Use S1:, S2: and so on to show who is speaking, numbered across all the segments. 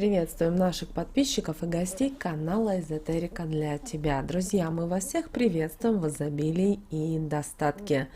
S1: Приветствуем наших подписчиков и гостей канала Эзотерика для тебя. Друзья, мы вас всех приветствуем в изобилии и достатке.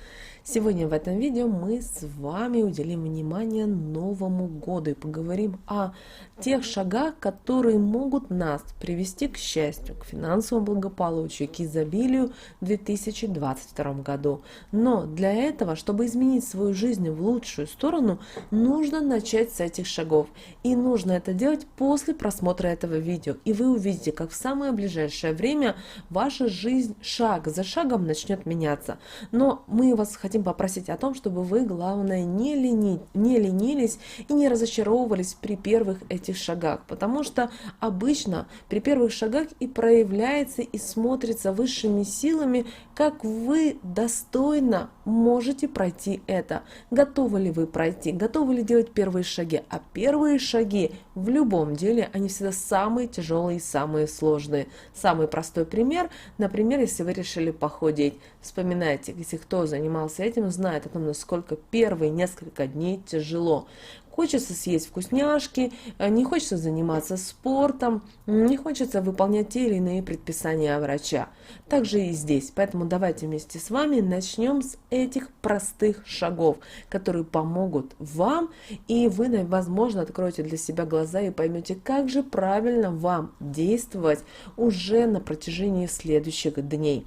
S1: Сегодня в этом видео мы с вами уделим внимание Новому году и поговорим о тех шагах, которые могут нас привести к счастью, к финансовому благополучию, к изобилию в 2022 году. Но для этого, чтобы изменить свою жизнь в лучшую сторону, нужно начать с этих шагов. И нужно это делать после просмотра этого видео. И вы увидите, как в самое ближайшее время ваша жизнь шаг за шагом начнет меняться. Но мы вас хотим попросить о том, чтобы вы, главное, не ленились и не разочаровывались при первых этих шагах. Потому что обычно при первых шагах и проявляется и смотрится высшими силами, как вы достойно можете пройти это. Готовы ли вы пройти? Готовы ли делать первые шаги? А первые шаги в любом деле, они всегда самые тяжелые и самые сложные. Самый простой пример, например, если вы решили похудеть. Вспоминайте, если кто занимался этим, знает о том, насколько первые несколько дней тяжело. Хочется съесть вкусняшки, не хочется заниматься спортом, не хочется выполнять те или иные предписания врача. Так же и здесь. Поэтому давайте вместе с вами начнем с этих простых шагов, которые помогут вам, и вы, возможно, откроете для себя глаза и поймете, как же правильно вам действовать уже на протяжении следующих дней.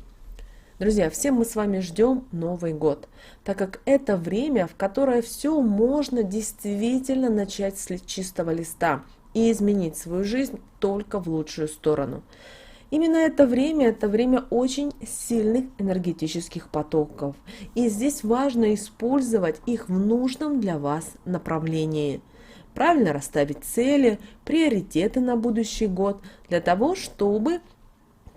S1: Друзья, все мы с вами ждем Новый год, так как это время, в которое все можно действительно начать с чистого листа и изменить свою жизнь только в лучшую сторону. Именно это время очень сильных энергетических потоков, и здесь важно использовать их в нужном для вас направлении. Правильно расставить цели, приоритеты на будущий год для того, чтобы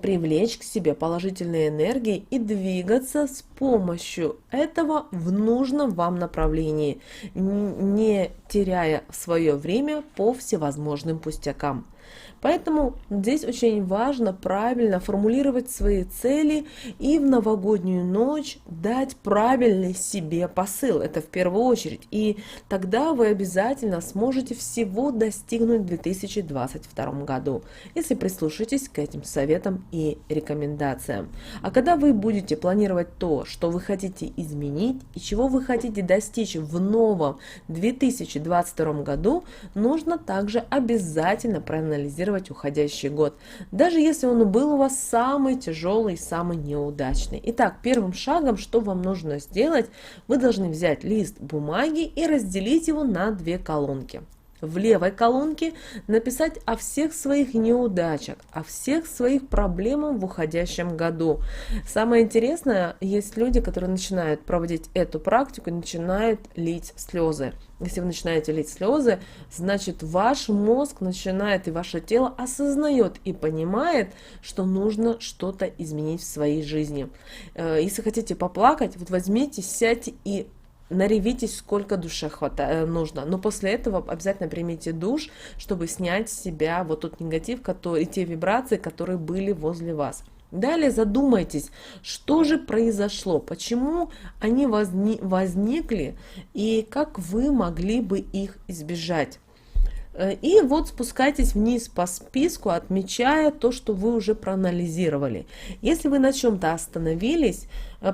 S1: привлечь к себе положительные энергии и двигаться с помощью этого в нужном вам направлении, не теряя свое время по всевозможным пустякам. Поэтому здесь очень важно правильно формулировать свои цели и в новогоднюю ночь дать правильный себе посыл. Это в первую очередь. И тогда вы обязательно сможете всего достигнуть в 2022 году, если прислушаетесь к этим советам и рекомендациям. А когда вы будете планировать то, что вы хотите изменить и чего вы хотите достичь в новом 2022 году, нужно также обязательно проанализировать уходящий год, даже если он был у вас самый тяжелый, самый неудачный. Итак, первым шагом, что вам нужно сделать, вы должны взять лист бумаги и разделить его на две колонки. В левой колонке написать о всех своих неудачах, о всех своих проблемах в уходящем году. Самое интересное, есть люди, которые начинают проводить эту практику и начинают лить слезы. Если вы начинаете лить слезы, значит ваш мозг начинает и ваше тело осознает и понимает, что нужно что-то изменить в своей жизни. Если хотите поплакать, вот возьмите, сядьте и наревитесь, сколько душе нужно. Но после этого обязательно примите душ, чтобы снять с себя вот тот негатив и те вибрации, которые были возле вас. Далее задумайтесь, что же произошло, почему они возникли и как вы могли бы их избежать. И вот спускайтесь вниз по списку, отмечая то, что вы уже проанализировали. Если вы на чем-то остановились,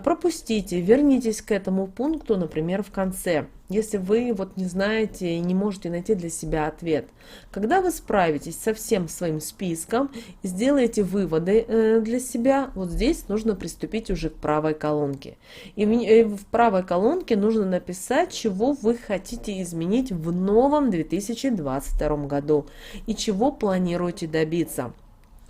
S1: пропустите, вернитесь к этому пункту, например, в конце, если вы вот не знаете и не можете найти для себя ответ. Когда вы справитесь со всем своим списком, сделаете выводы для себя, вот здесь нужно приступить уже к правой колонке. И в правой колонке нужно написать, чего вы хотите изменить в новом 2022 году и чего планируете добиться.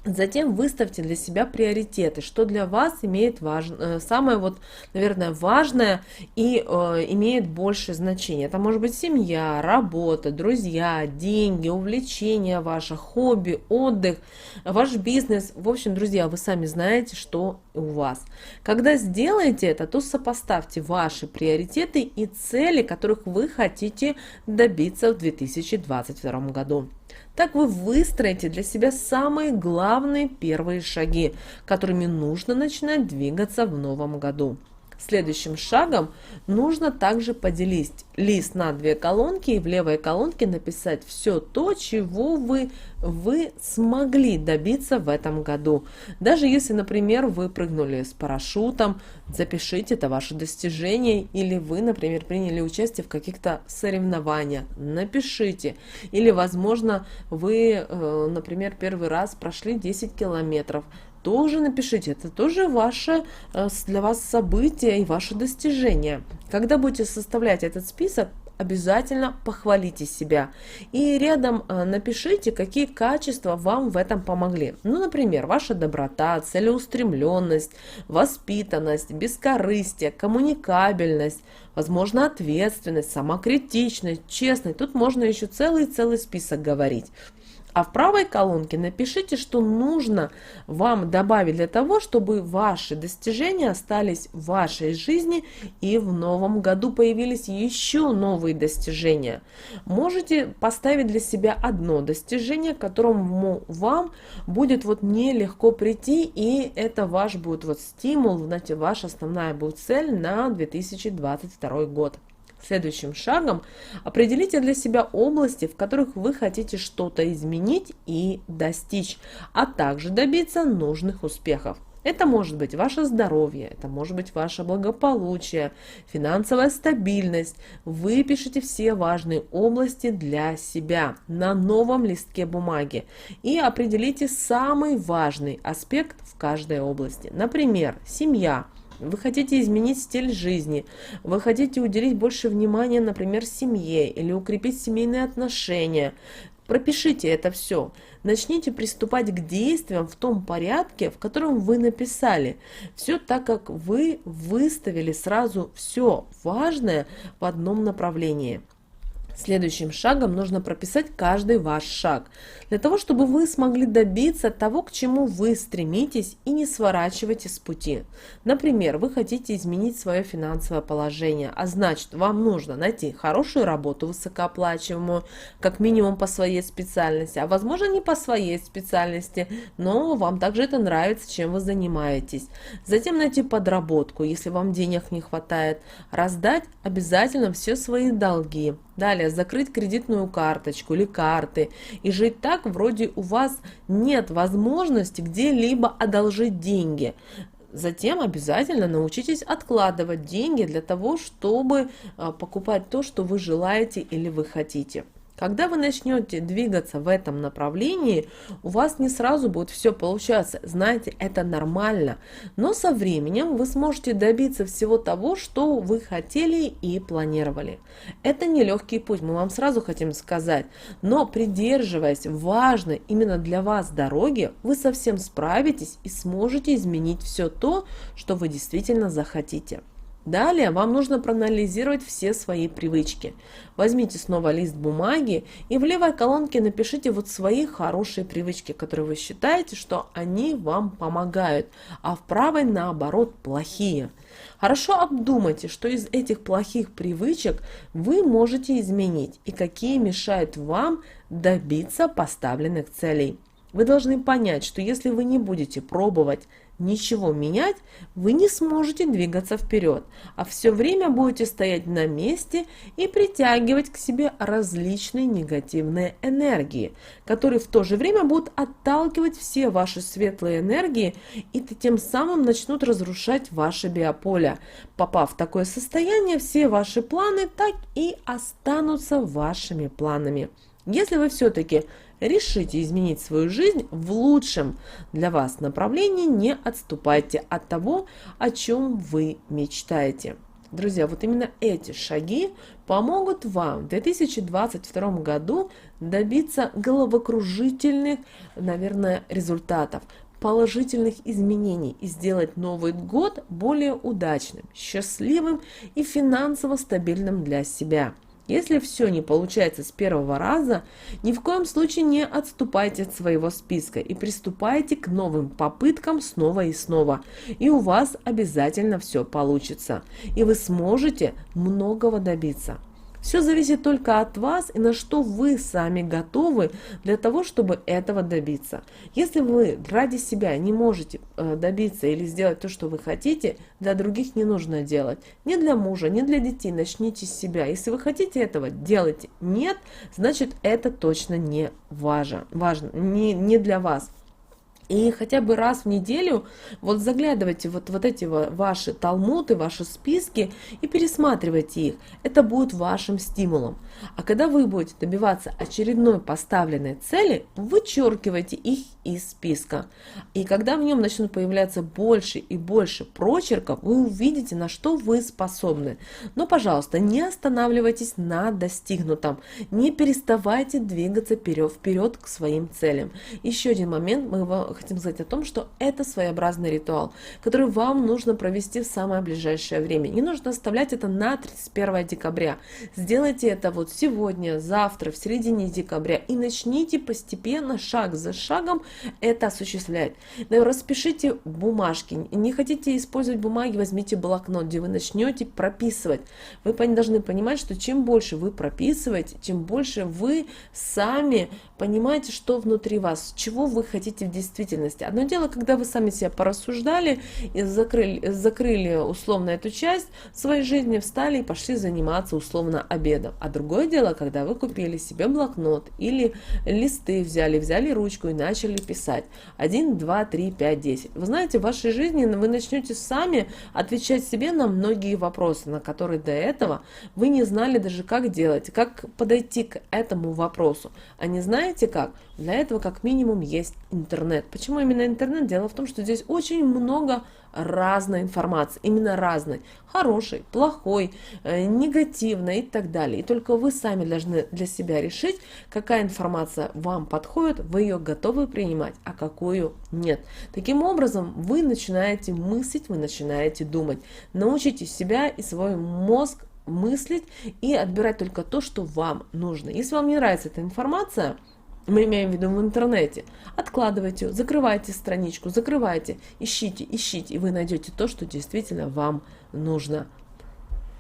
S1: Затем выставьте для себя приоритеты, что для вас имеет самое наверное, важное и имеет большее значение. Это может быть семья, работа, друзья, деньги, увлечения ваши, хобби, отдых, ваш бизнес. В общем, друзья, вы сами знаете, что у вас. Когда сделаете это, то сопоставьте ваши приоритеты и цели, которых вы хотите добиться в 2022 году. Так вы выстроите для себя самые главные первые шаги, которыми нужно начинать двигаться в новом году. Следующим шагом нужно также поделить лист на две колонки и в левой колонке написать все то, чего вы смогли добиться в этом году. Даже если, например, вы прыгнули с парашютом, запишите это ваше достижение, или вы, например, приняли участие в каких-то соревнованиях, напишите. Или, возможно, вы, например, первый раз прошли 10 километров, тоже напишите, это тоже ваше, для вас событие и ваше достижение. Когда будете составлять этот список, обязательно похвалите себя. И рядом напишите, какие качества вам в этом помогли. Ну, например, ваша доброта, целеустремленность, воспитанность, бескорыстие, коммуникабельность, возможно, ответственность, самокритичность, честность. Тут можно еще целый список говорить. А в правой колонке напишите, что нужно вам добавить для того, чтобы ваши достижения остались в вашей жизни и в новом году появились еще новые достижения. Можете поставить для себя одно достижение, к которому вам будет нелегко прийти, и это ваш будет стимул, знаете, ваша основная будет цель на 2022 год. Следующим шагом определите для себя области, в которых вы хотите что-то изменить и достичь, а также добиться нужных успехов. Это может быть ваше здоровье, это может быть ваше благополучие, финансовая стабильность. Выпишите все важные области для себя на новом листке бумаги и определите самый важный аспект в каждой области. Например, семья. Вы хотите изменить стиль жизни, вы хотите уделить больше внимания, например, семье или укрепить семейные отношения. Пропишите это все. Начните приступать к действиям в том порядке, в котором вы написали. Все так, как вы выставили сразу все важное в одном направлении. Следующим шагом нужно прописать каждый ваш шаг, для того, чтобы вы смогли добиться того, к чему вы стремитесь, и не сворачивайте с пути. Например, вы хотите изменить свое финансовое положение, а значит, вам нужно найти хорошую работу, высокооплачиваемую, как минимум по своей специальности, а возможно не по своей специальности, но вам также это нравится, чем вы занимаетесь. Затем найти подработку, если вам денег не хватает, раздать обязательно все свои долги. Далее, закрыть кредитную карточку или карты и жить так, вроде у вас нет возможности где-либо одолжить деньги. Затем обязательно научитесь откладывать деньги для того, чтобы покупать то, что вы желаете или вы хотите. Когда вы начнете двигаться в этом направлении, у вас не сразу будет все получаться. Знаете, это нормально. Но со временем вы сможете добиться всего того, что вы хотели и планировали. Это нелегкий путь, мы вам сразу хотим сказать. Но придерживаясь важной именно для вас дороги, вы совсем справитесь и сможете изменить все то, что вы действительно захотите. Далее вам нужно проанализировать все свои привычки. Возьмите снова лист бумаги и в левой колонке напишите свои хорошие привычки, которые вы считаете, что они вам помогают, а в правой наоборот плохие. Хорошо обдумайте, что из этих плохих привычек вы можете изменить и какие мешают вам добиться поставленных целей. Вы должны понять, что если вы не будете пробовать ничего менять, вы не сможете двигаться вперед, а все время будете стоять на месте и притягивать к себе различные негативные энергии, которые в то же время будут отталкивать все ваши светлые энергии и тем самым начнут разрушать ваше биополе. Попав в такое состояние, все ваши планы так и останутся вашими планами. Если вы все-таки решите изменить свою жизнь в лучшем для вас направлении, не отступайте от того, о чем вы мечтаете. Друзья, именно эти шаги помогут вам в 2022 году добиться головокружительных, результатов, положительных изменений и сделать Новый год более удачным, счастливым и финансово стабильным для себя. Если все не получается с первого раза, ни в коем случае не отступайте от своего списка и приступайте к новым попыткам снова и снова. И у вас обязательно все получится. И вы сможете многого добиться. Все зависит только от вас и на что вы сами готовы для того, чтобы этого добиться. Если вы ради себя не можете добиться или сделать то, что вы хотите, для других не нужно делать. Ни для мужа, ни для детей. Начните с себя. Если вы хотите этого, делайте. Нет, значит это точно не важно, не для вас. И хотя бы раз в неделю вот заглядывайте вот эти ваши талмуды, ваши списки и пересматривайте их. Это будет вашим стимулом. А когда вы будете добиваться очередной поставленной цели, вычеркивайте их из списка. И когда в нем начнут появляться больше и больше прочерков, вы увидите, на что вы способны. Но, пожалуйста, не останавливайтесь на достигнутом. Не переставайте двигаться вперед к своим целям. Еще один момент, мы хотим сказать о том, что это своеобразный ритуал, который вам нужно провести в самое ближайшее время. Не нужно оставлять это на 31 декабря. Сделайте это вот сегодня, завтра, в середине декабря и начните постепенно, шаг за шагом это осуществлять. Распишите бумажки. Не хотите использовать бумаги, возьмите блокнот, где вы начнете прописывать. Вы должны понимать, что чем больше вы прописываете, тем больше вы сами понимаете, что внутри вас, чего вы хотите в действительности. Одно дело, когда вы сами себя порассуждали и закрыли условно эту часть своей жизни, встали и пошли заниматься условно обедом. А другое дело, когда вы купили себе блокнот или листы взяли ручку и начали писать. 1, 2, 3, 5, 10. Вы знаете, в вашей жизни вы начнете сами отвечать себе на многие вопросы, на которые до этого вы не знали даже как делать, как подойти к этому вопросу. А не знаете как? Для этого как минимум есть интернет. Почему именно интернет? Дело в том, что здесь очень много разной информации, именно разной, хорошей, плохой, негативной и так далее. И только вы сами должны для себя решить, какая информация вам подходит, вы ее готовы принимать, а какую нет. Таким образом, вы начинаете мыслить, вы начинаете думать. Научите себя и свой мозг мыслить и отбирать только то, что вам нужно. Если вам не нравится эта информация, мы имеем в виду в интернете, откладывайте ее, закрывайте страничку, закрывайте, ищите, и вы найдете то, что действительно вам нужно